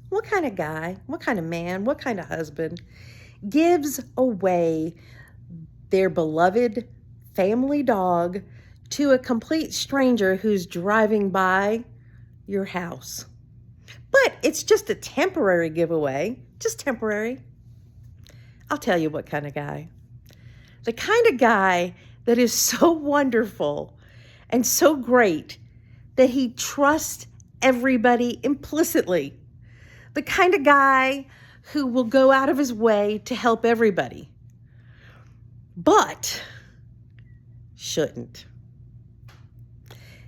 what kind of guy, what kind of man, what kind of husband gives away their beloved family dog to a complete stranger who's driving by your house? But it's just a temporary giveaway, just temporary. I'll tell you what kind of guy. The kind of guy that is so wonderful and so great that he trusts everybody implicitly. The kind of guy who will go out of his way to help everybody, but shouldn't.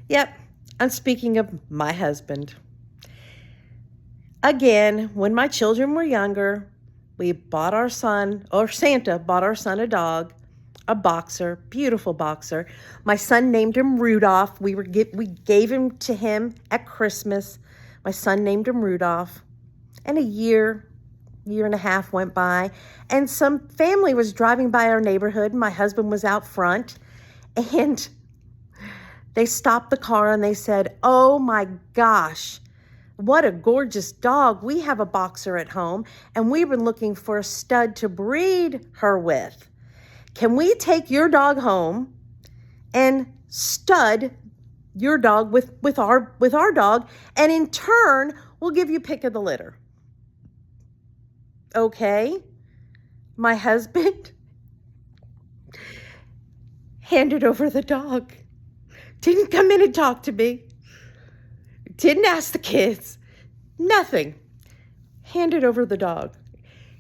Yep, I'm speaking of my husband. Again, when my children were younger, we bought our son, or Santa bought our son a dog, a boxer, beautiful boxer. My son named him Rudolph. We gave him to him at Christmas. My son named him Rudolph. And a year and a half went by, and some family was driving by our neighborhood. My husband was out front, and they stopped the car and they said, "Oh my gosh, what a gorgeous dog. We have a boxer at home, and we've been looking for a stud to breed her with. Can we take your dog home and stud your dog with our dog, and in turn, we'll give you pick of the litter?" Okay. My husband handed over the dog. Didn't come in and talk to me. Didn't ask the kids. Nothing. Handed over the dog.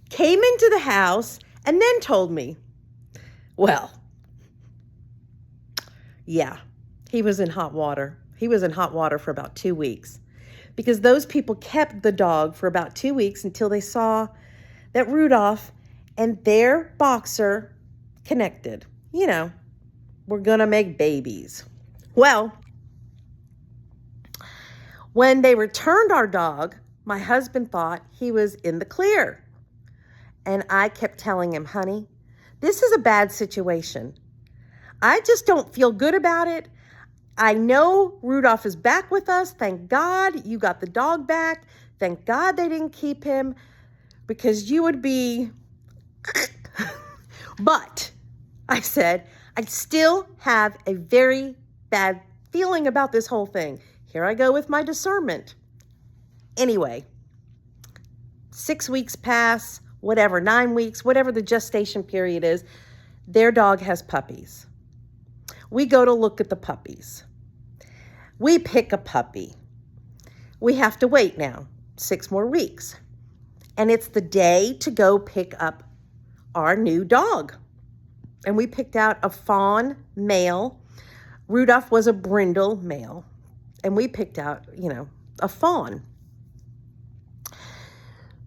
Came into the house and then told me, well, yeah, he was in hot water. He was in hot water for about 2 weeks because those people kept the dog for about 2 weeks until they saw that Rudolph and their boxer connected. You know, we're gonna make babies. Well, when they returned our dog, my husband thought he was in the clear. And I kept telling him, honey, this is a bad situation. I just don't feel good about it. I know Rudolph is back with us. Thank God you got the dog back. Thank God they didn't keep him, because you would be... But I said, I still have a very bad feeling about this whole thing. Here I go with my discernment. Anyway, 6 weeks pass, whatever, 9 weeks, whatever the gestation period is, their dog has puppies. We go to look at the puppies. We pick a puppy. We have to wait now 6 more weeks. And it's the day to go pick up our new dog. And we picked out a fawn male. Rudolph was a brindle male. And we picked out, a fawn.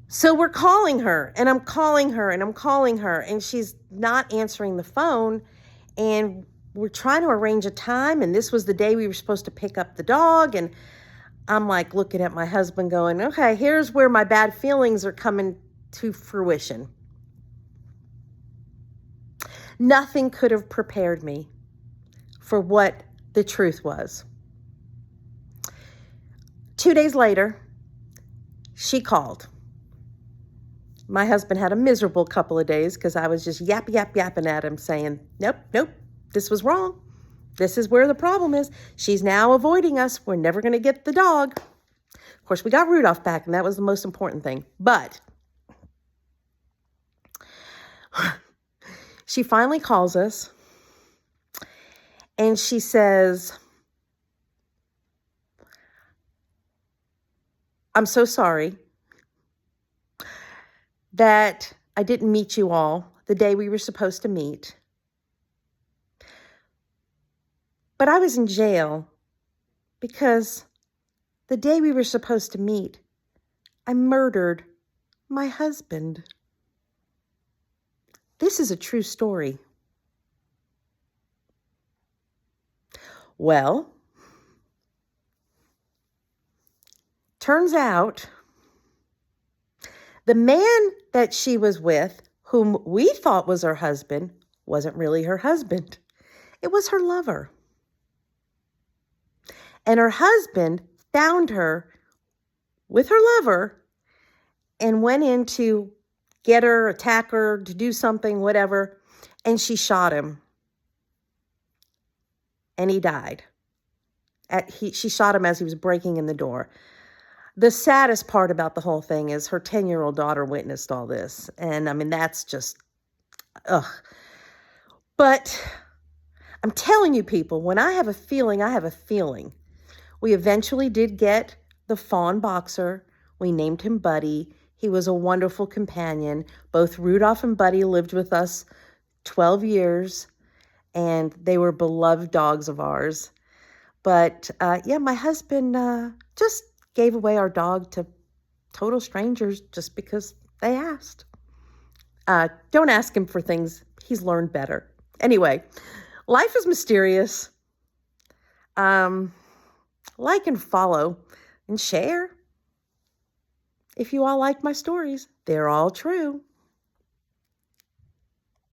So we're calling her, and I'm calling her, and I'm calling her, and she's not answering the phone. And we're trying to arrange a time, and this was the day we were supposed to pick up the dog. And I'm like looking at my husband going, okay, here's where my bad feelings are coming to fruition. Nothing could have prepared me for what the truth was. 2 days later, she called. My husband had a miserable couple of days because I was just yapping at him saying, nope, this was wrong. This is where the problem is. She's now avoiding us. We're never going to get the dog. Of course, we got Rudolph back, and that was the most important thing. But she finally calls us, and she says, I'm so sorry that I didn't meet you all the day we were supposed to meet. But I was in jail because the day we were supposed to meet, I murdered my husband. This is a true story. Well, turns out the man that she was with, whom we thought was her husband, wasn't really her husband. It was her lover. And her husband found her with her lover and went in to get her, attack her, to do something, whatever, and she shot him. And he died. She shot him as he was breaking in the door. The saddest part about the whole thing is her 10-year-old daughter witnessed all this. And I mean, that's just, ugh. But I'm telling you, people, when I have a feeling, I have a feeling. We eventually did get the fawn boxer. We named him Buddy. He was a wonderful companion. Both Rudolph and Buddy lived with us 12 years, and they were beloved dogs of ours. But yeah, my husband just gave away our dog to total strangers just because they asked. Don't ask him for things. He's learned better. Anyway, life is mysterious. Like and follow and share. If you all like my stories, they're all true.